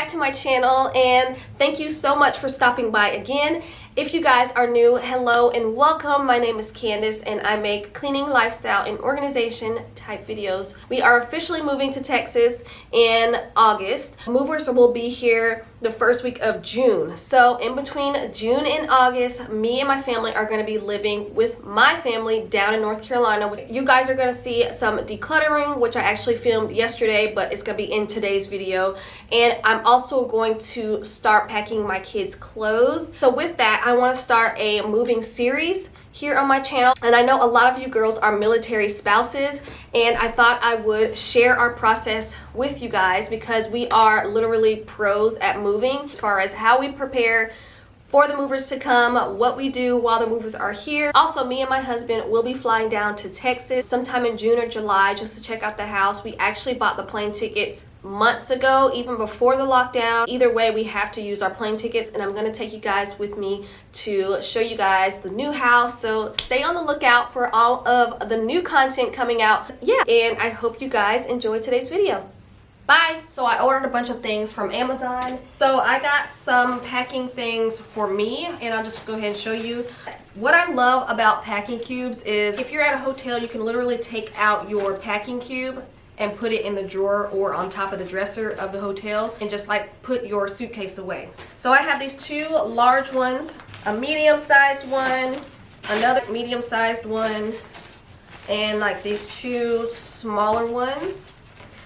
to my channel, and thank you so much for stopping by again. If you guys are new, hello and welcome. My name is Candace and I make cleaning, lifestyle, and organization type videos. We are officially moving to Texas in August. Movers will be here the first week of June. So in between June and August, me and my family are going to be living with my family down in North Carolina. You guys are going to see some decluttering, which I actually filmed yesterday, but it's going to be in today's video. And I'm also going to start packing my kids' clothes. So with that, I want to start a moving series here on my channel, and I know a lot of you girls are military spouses, and I thought I would share our process with you guys because we are literally pros at moving as far as how we prepare for the movers to come, what we do while the movers are here. Also, me and my husband will be flying down to Texas sometime in June or July just to check out the house. We actually bought the plane tickets months ago, even before the lockdown. Either way, we have to use our plane tickets, and I'm gonna take you guys with me to show you guys the new house. So stay on the lookout for all of the new content coming out. Yeah, and I hope you guys enjoyed today's video. Bye. So I ordered a bunch of things from Amazon. So I got some packing things for me, and I'll just go ahead and show you. What I love about packing cubes is if you're at a hotel, you can literally take out your packing cube and put it in the drawer or on top of the dresser of the hotel and just like put your suitcase away. So I have these two large ones, a medium-sized one, another medium-sized one, and like these two smaller ones.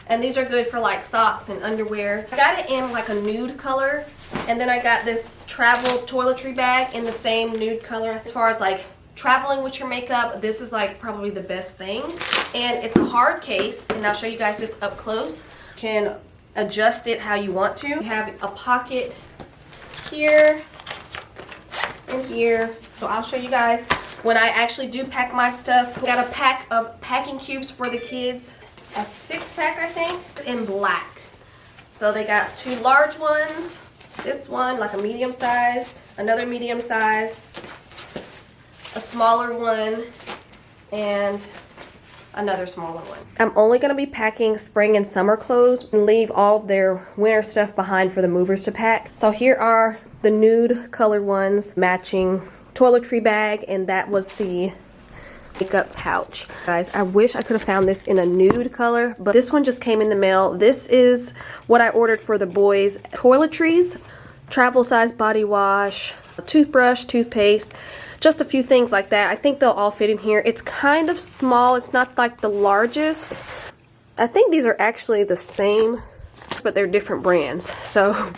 And these are good for like socks and underwear. I got it in like a nude color, and then I got this travel toiletry bag in the same nude color. As far as like traveling with your makeup, this is like probably the best thing. And it's a hard case, and I'll show you guys this up close. You can adjust it how you want to. You have a pocket here and here. So I'll show you guys when I actually do pack my stuff. I got a pack of packing cubes for the kids. A 6-pack, I think, in black. So they got two large ones, this one like a medium sized, another medium sized, a smaller one, and another smaller one. I'm only going to be packing spring and summer clothes and leave all their winter stuff behind for the movers to pack. So here are the nude color ones, matching toiletry bag, and that was the makeup pouch. Guys, I wish I could have found this in a nude color, but this one just came in the mail. This is what I ordered for the boys. Toiletries, travel size body wash, a toothbrush, toothpaste, just a few things like that. I think they'll all fit in here. It's kind of small. It's not like the largest. I think these are actually the same, but they're different brands. So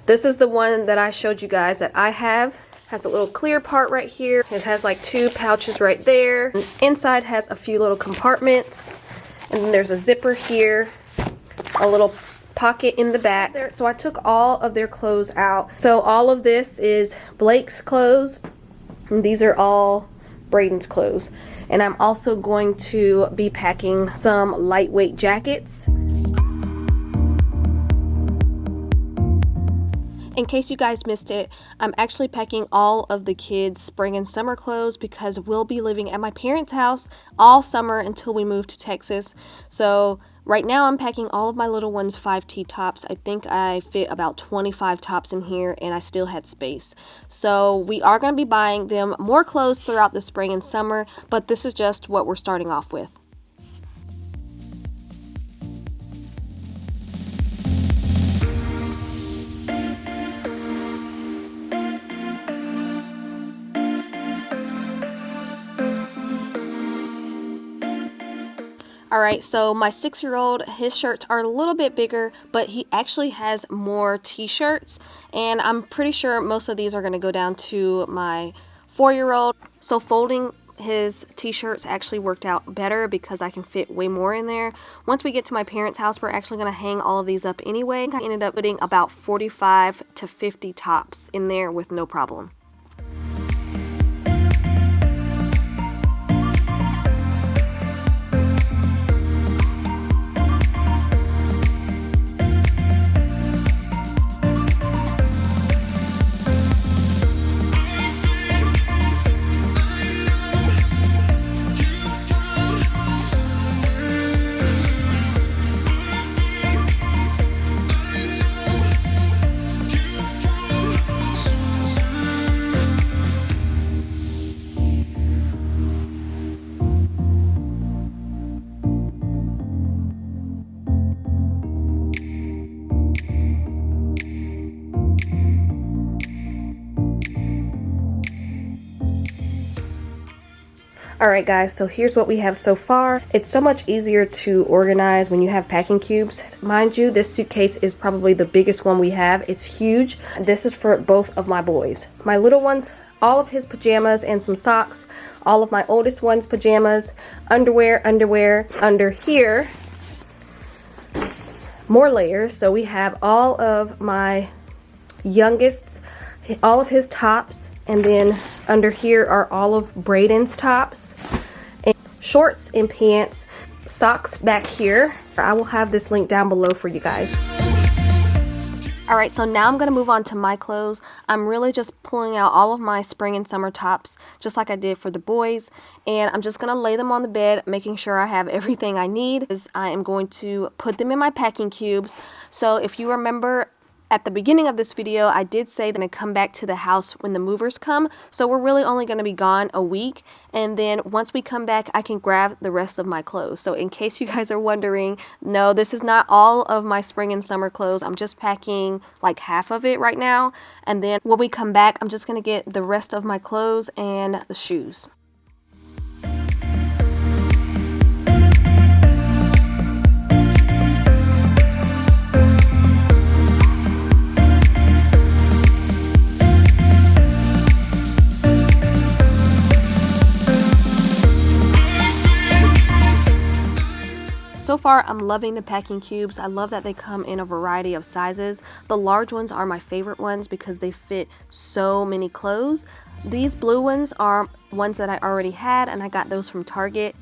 this is the one that I showed you guys that I have. Has a little clear part right here. It has like two pouches right there. And inside has a few little compartments. And then there's a zipper here. A little pocket in the back there. So I took all of their clothes out. So all of this is Blake's clothes. And these are all Braden's clothes. And I'm also going to be packing some lightweight jackets. In case you guys missed it, I'm actually packing all of the kids' spring and summer clothes because we'll be living at my parents' house all summer until we move to Texas. So right now I'm packing all of my little ones' 5T tops. I think I fit about 25 tops in here, and I still had space. So we are going to be buying them more clothes throughout the spring and summer, but this is just what we're starting off with. Alright, so my 6-year-old, his shirts are a little bit bigger, but he actually has more t-shirts, and I'm pretty sure most of these are going to go down to my 4-year-old. So folding his t-shirts actually worked out better because I can fit way more in there. Once we get to my parents' house, we're actually going to hang all of these up anyway. I ended up putting about 45 to 50 tops in there with no problem. Alright guys, so here's what we have so far. It's so much easier to organize when you have packing cubes. Mind you, this suitcase is probably the biggest one we have. It's huge. This is for both of my boys. My little one's, all of his pajamas and some socks. All of my oldest one's pajamas, underwear. Under here, more layers. So we have all of my youngest's, all of his tops. And then under here are all of Braden's tops, and shorts and pants, socks back here. I will have this link down below for you guys. Alright, so now I'm going to move on to my clothes. I'm really just pulling out all of my spring and summer tops, just like I did for the boys. And I'm just going to lay them on the bed, making sure I have everything I need. I am going to put them in my packing cubes. So if you remember, at the beginning of this video, I did say that I'd come back to the house when the movers come. So we're really only going to be gone a week. And then once we come back, I can grab the rest of my clothes. So in case you guys are wondering, no, this is not all of my spring and summer clothes. I'm just packing like half of it right now. And then when we come back, I'm just going to get the rest of my clothes and the shoes. So far, I'm loving the packing cubes. I love that they come in a variety of sizes. The large ones are my favorite ones because they fit so many clothes. These blue ones are ones that I already had, and I got those from Target.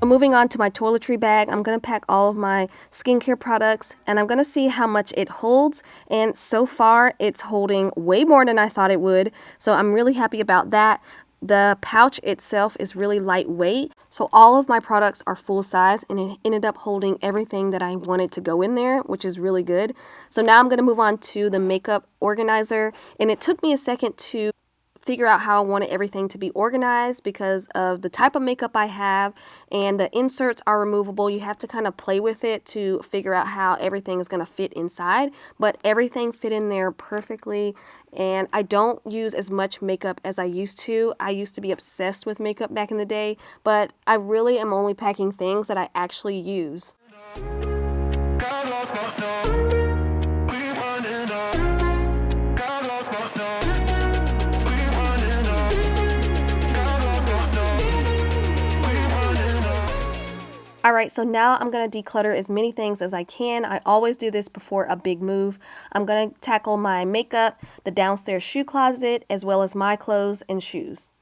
Moving on to my toiletry bag, I'm going to pack all of my skincare products, and I'm going to see how much it holds. And so far, it's holding way more than I thought it would. So I'm really happy about that. The pouch itself is really lightweight, so all of my products are full size, and it ended up holding everything that I wanted to go in there, which is really good. So now I'm going to move on to the makeup organizer, and it took me a second to figure out how I wanted everything to be organized because of the type of makeup I have, and the inserts are removable. You have to kind of play with it to figure out how everything is going to fit inside, but everything fit in there perfectly. And I don't use as much makeup as I used to. I used to be obsessed with makeup back in the day, but I really am only packing things that I actually use. Alright, so now I'm going to declutter as many things as I can. I always do this before a big move. I'm going to tackle my makeup, the downstairs shoe closet, as well as my clothes and shoes.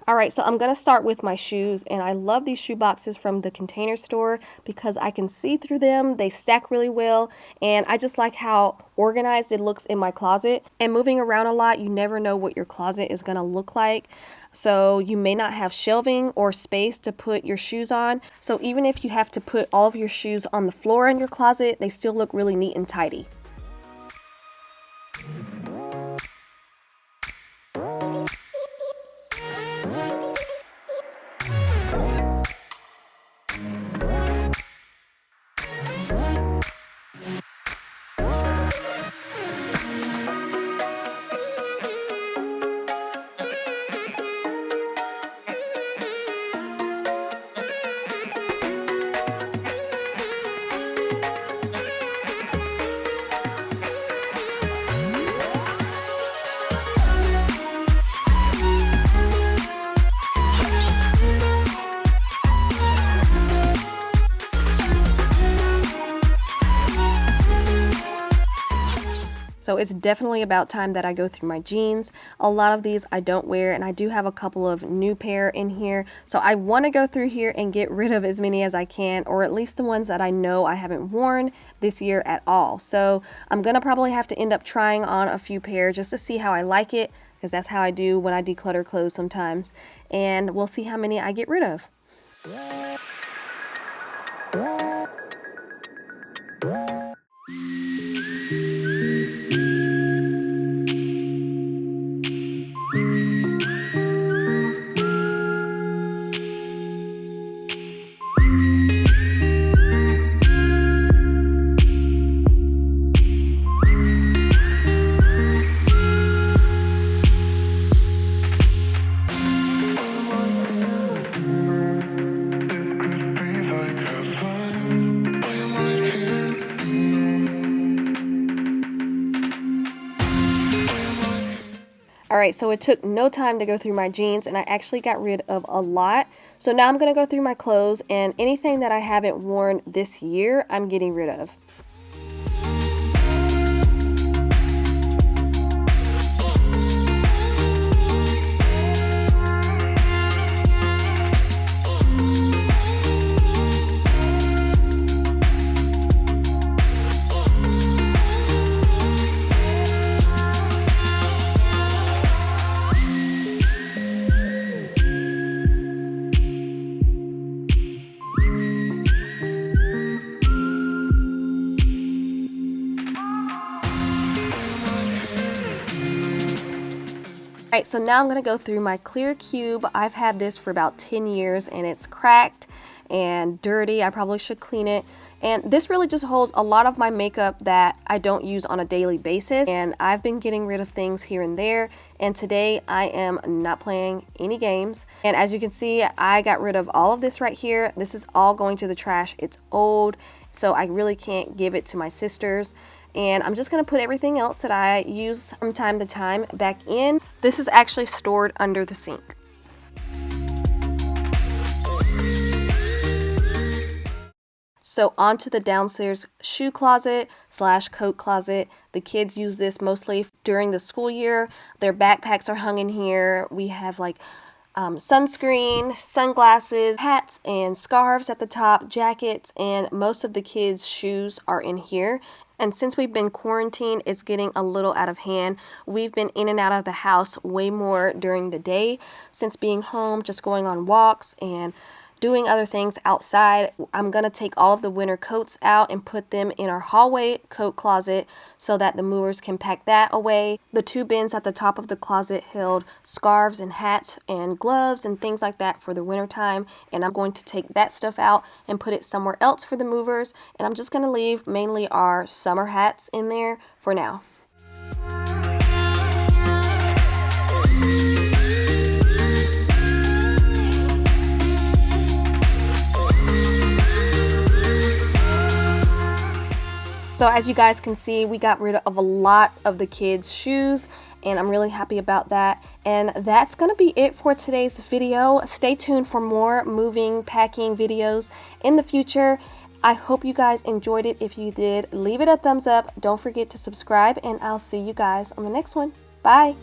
Alright, so I'm going to start with my shoes, and I love these shoe boxes from the Container Store because I can see through them. They stack really well, and I just like how organized it looks in my closet. And moving around a lot, you never know what your closet is going to look like. So you may not have shelving or space to put your shoes on. So even if you have to put all of your shoes on the floor in your closet, they still look really neat and tidy. So it's definitely about time that I go through my jeans. A lot of these I don't wear, and I do have a couple of new pair in here. So I want to go through here and get rid of as many as I can, or at least the ones that I know I haven't worn this year at all. So I'm going to probably have to end up trying on a few pair just to see how I like it, because that's how I do when I declutter clothes sometimes. And we'll see how many I get rid of. Alright, so it took no time to go through my jeans, and I actually got rid of a lot. So now I'm going to go through my clothes, and anything that I haven't worn this year, I'm getting rid of. Alright, so now I'm going to go through my clear cube. I've had this for about 10 years and it's cracked and dirty. I probably should clean it. And this really just holds a lot of my makeup that I don't use on a daily basis. And I've been getting rid of things here and there. And today I am not playing any games. And as you can see, I got rid of all of this right here. This is all going to the trash. It's old, so I really can't give it to my sisters. And I'm just going to put everything else that I use from time to time back in. This is actually stored under the sink. So onto the downstairs shoe closet / coat closet. The kids use this mostly during the school year. Their backpacks are hung in here. We have like sunscreen, sunglasses, hats and scarves at the top, jackets, and most of the kids' shoes are in here. And since we've been quarantined, it's getting a little out of hand. We've been in and out of the house way more during the day since being home, just going on walks and doing other things outside. I'm going to take all of the winter coats out and put them in our hallway coat closet so that the movers can pack that away. The 2 bins at the top of the closet held scarves and hats and gloves and things like that for the winter time, and I'm going to take that stuff out and put it somewhere else for the movers, and I'm just going to leave mainly our summer hats in there for now. So as you guys can see, we got rid of a lot of the kids' shoes, and I'm really happy about that. And that's going to be it for today's video. Stay tuned for more moving, packing videos in the future. I hope you guys enjoyed it. If you did, leave it a thumbs up. Don't forget to subscribe, and I'll see you guys on the next one. Bye!